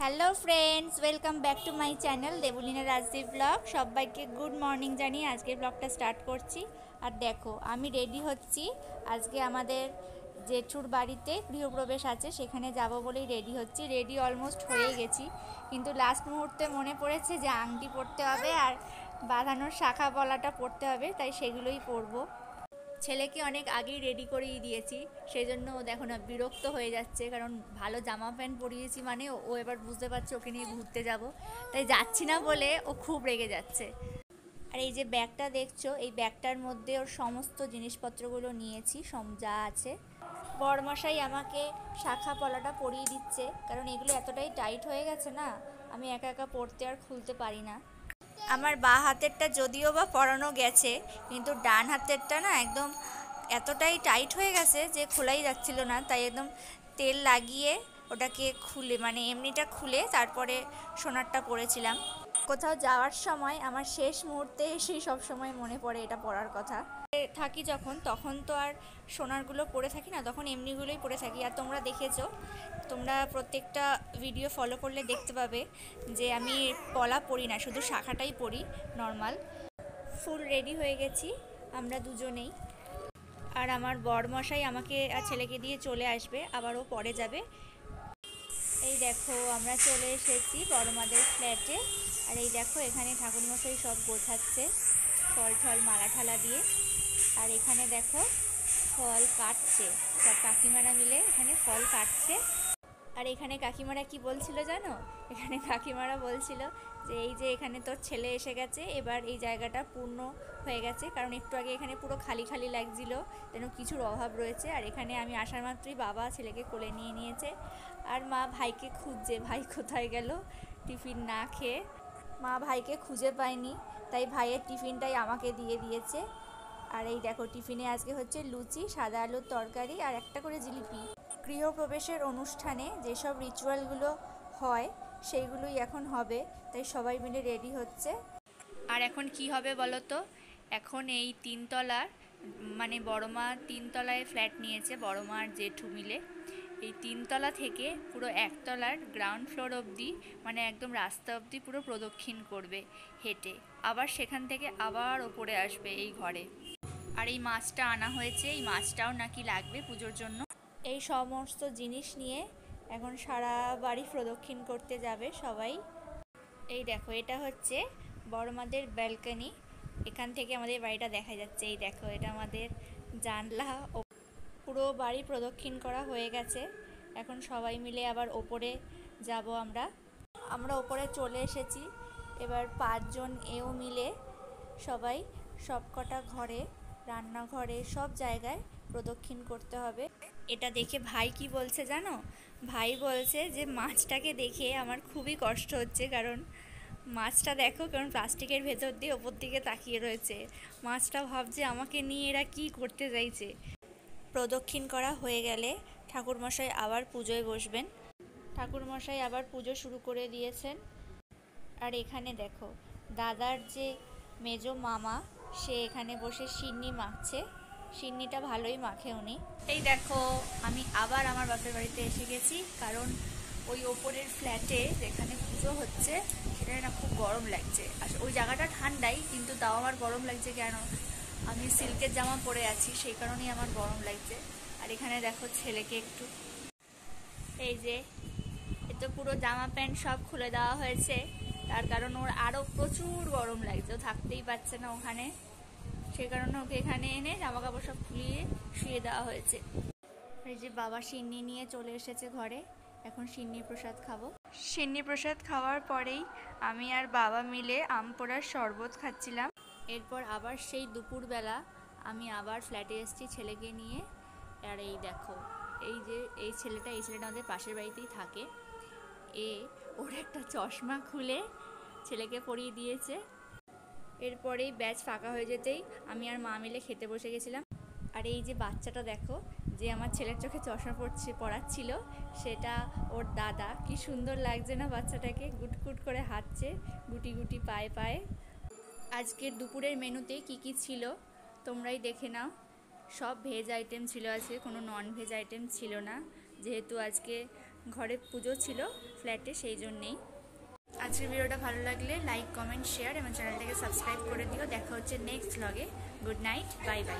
Hello friends, welcome back to my channel Debleena Rajdeep blog. সবাইকে good morning জানিয়ে আজকের ব্লগটা স্টার্ট করছি। আর দেখো, আমি রেডি হচ্ছি। আজকে আমাদের জেঠুর বাড়িতে গৃহপ্রবেশ আছে, সেখানে যাব বলেই রেডি হচ্ছি। রেডি অলমোস্ট হয়ে গেছি, কিন্তু লাস্ট মুহূর্তে মনে পড়েছে যে আংটি পরতে হবে আর বাঁধানোর শাখা পলাটা পরতে হবে, তাই সেগুলোই পরবো। ছেলেকে অনেক আগেই রেডি করিয়ে দিয়েছি, সেই জন্য ও দেখো না বিরক্ত হয়ে যাচ্ছে, কারণ ভালো জামা প্যান্ট পরিয়েছি মানে ও এবার বুঝতে পারছে ওকে নিয়ে ঘুরতে যাব, তাই যাচ্ছি না বলে ও খুব রেগে যাচ্ছে। আর এই যে ব্যাগটা দেখছো, এই ব্যাগটার মধ্যে ওর সমস্ত জিনিসপত্রগুলো নিয়েছি, যা আছে। বড়মশাই আমাকে শাখা পলাটা পরিয়ে দিচ্ছে, কারণ এগুলো এতটাই টাইট হয়ে গেছে না, আমি একা একা পরতে আর খুলতে পারি না। আমার বাঁ হাতেরটা যদিও বা পরানো গেছে, কিন্তু ডান হাতেরটা না একদম এতটাই টাইট হয়ে গেছে যে খোলাই যাচ্ছিল না, তাই একদম তেল লাগিয়ে ওটাকে খুলে, মানে এমনিটা খুলে তারপরে সোনারটা পরেছিলাম। কোথাও যাওয়ার সময় আমার শেষ মুহূর্তে এসেই সব সময় মনে পড়ে এটা পরার কথা। থাকি যখন, তখন তো আর সোনারগুলো পরে থাকি না, তখন এমনিগুলোই পরে থাকি। আর তোমরা দেখেছো, তোমরা প্রত্যেকটা ভিডিও ফলো করলে দেখতে পাবে যে আমি পলা পরি না, শুধু শাখাটাই পরি নর্মাল। ফুল রেডি হয়ে গেছি আমরা দুজনেই। আর আমার বরমশাই আমাকে আর ছেলেকে দিয়ে চলে আসবে, আবারও পরে যাবে। এই দেখো, আমরা চলে এসেছি বড়মাদের ফ্ল্যাটে। আর এই দেখো, এখানে ঠাকুরমশাই সব গোছাচ্ছে ফল ঠল মালা ঠালা দিয়ে। আর এখানে দেখো ফল কাটছে, সব কাকিমারা মিলে এখানে ফল কাটছে। আর এখানে কাকিমারা কি বলছিল জানো, এখানে কাকিমারা বলছিল যে এই যে এখানে তোর ছেলে এসে গেছে, এবার এই জায়গাটা পূর্ণ হয়ে গেছে, কারণ একটু আগে এখানে পুরো খালি খালি লাগছিল, যেন কিছুর অভাব রয়েছে। আর এখানে আমি আসার মাত্রই বাবা ছেলেকে কোলে নিয়ে নিয়েছে, আর মা ভাইকে খুঁজছে, ভাই কোথায় গেল টিফিন না খেয়ে। মা ভাইকে খুঁজে পায়নি, তাই ভাইয়ের টিফিনটাই আমাকে দিয়ে দিয়েছে। আর এই দেখো, টিফিনে আজকে হচ্ছে লুচি, সাদা আলুর তরকারি আর একটা করে জিলিপি। গৃহপ্রবেশের অনুষ্ঠানে যেসব রিচুয়ালগুলো হয় সেইগুলোই এখন হবে, তাই সবাই মিলে রেডি হচ্ছে। আর এখন কি হবে বলো তো, এখন এই তিনতলার, মানে বড়মা তিনতলায় ফ্ল্যাট নিয়েছে, বড়মা আর জেঠু মিলে। এই তিনতলা থেকে পুরো একতলার গ্রাউন্ড ফ্লোর অবধি, মানে একদম রাস্তা অবধি পুরো প্রদক্ষিণ করবে হেঁটে, আবার সেখান থেকে আবার ওপরে আসবে এই ঘরে। আর এই মাছটা আনা হয়েছে, এই মাছটাও নাকি লাগবে পুজোর জন্য। এই সমস্ত জিনিস নিয়ে এখন সারা বাড়ি প্রদক্ষিণ করতে যাবে সবাই। এই দেখো, এটা হচ্ছে বড়মাদের ব্যালকনি, এখান থেকে আমাদের বাড়িটা দেখা যাচ্ছে। এই দেখো, এটা আমাদের জানলা। পুরো বাড়ি প্রদক্ষিণ করা হয়ে গেছে, এখন সবাই মিলে আবার ওপরে যাব। আমরা ওপরে চলে এসেছি। এবার 5 জন এও মিলে সবাই সবকটা ঘরে, রান্নাঘরে, সব জায়গায় প্রদক্ষিণ করতে হবে। এটা দেখে ভাই কি বলছে জানো, ভাই বলছে যে মাছটাকে দেখে আমার খুবই কষ্ট হচ্ছে, কারণ মাছটা দেখো কারণ প্লাস্টিকের ভেতর দিয়ে ওপর দিকে তাকিয়ে রয়েছে, মাছটা ভাবছে আমাকে নিয়ে এরা কি করতে চাইছে। প্রদক্ষিণ করা হয়ে গেলে ঠাকুরমশাই আবার পুজোয় বসবেন। ঠাকুরমশাই আবার পুজো শুরু করে দিয়েছেন। আর এখানে দেখো, দাদার যে মেজো মামা, সে এখানে বসে সিন্নি মাখছে, সিন্নিটা ভালোই মাখে উনি। এই দেখো, আমি আবার আমার বাপের বাড়িতে এসে গেছি, কারণ ওই ওপরের ফ্ল্যাটে যেখানে পুজো হচ্ছে সেখানে না খুব গরম লাগছে। আর ওই জায়গাটা ঠান্ডাই, কিন্তু তাও আমার গরম লাগছে কেন, আমি সিল্কের জামা পরে আছি, সেই কারণেই আমার গরম লাগছে। আর এখানে দেখো ছেলেকে একটু, এই যে এ তো পুরো জামা প্যান্ট সব খুলে দেওয়া হয়েছে, তার কারণ ওর আরও প্রচুর গরম লাগছে, ও থাকতেই পারছে না ওখানে, সেই কারণে ওকে এখানে এনে জামা কাপড় সব খুলিয়ে শুয়ে দেওয়া হয়েছে। এই যে বাবা সিন্নি নিয়ে চলে এসেছে ঘরে, এখন সিন্নি প্রসাদ খাবো। সিন্নি প্রসাদ খাওয়ার পরেই আমি আর বাবা মিলে আম পোড়ার শরবত খাচ্ছিলাম। এরপর আবার সেই দুপুরবেলা আমি আবার ফ্ল্যাটে এসেছি ছেলেকে নিয়ে। আর এই দেখো, এই যে এই ছেলেটা আমাদের পাশের বাড়িতেই থাকে, ওর একটা চশমা খুলে ছেলেকে পরিয়ে দিয়েছে। এরপরেই ব্যাচ ফাঁকা হয়ে যেতেই আমি আর মা মিলে খেতে বসে গেছিলাম। আর এই যে বাচ্চাটা দেখো, যে আমার ছেলের চোখে চশমা পড়াচ্ছিল, সেটা ওর দাদা। কি সুন্দর লাগছে না বাচ্চাটাকে, গুটগুট করে হাঁটছে গুটি গুটি পায়ে পায়ে। আজকের দুপুরের মেনুতে কি কি ছিল তোমরাই দেখে নাও। সব ভেজ আইটেম ছিল আজকে, কোনো নন ভেজ আইটেম ছিল না, যেহেতু আজকে ঘরে পুজো ছিল ফ্ল্যাটে, সেই জন্যেই। আজকের ভিডিওটা ভালো লাগলে লাইক, কমেন্ট, শেয়ার এবং চ্যানেলটাকে সাবস্ক্রাইব করে দিও। দেখা হচ্ছে নেক্সট ব্লগে। Good night, bye bye.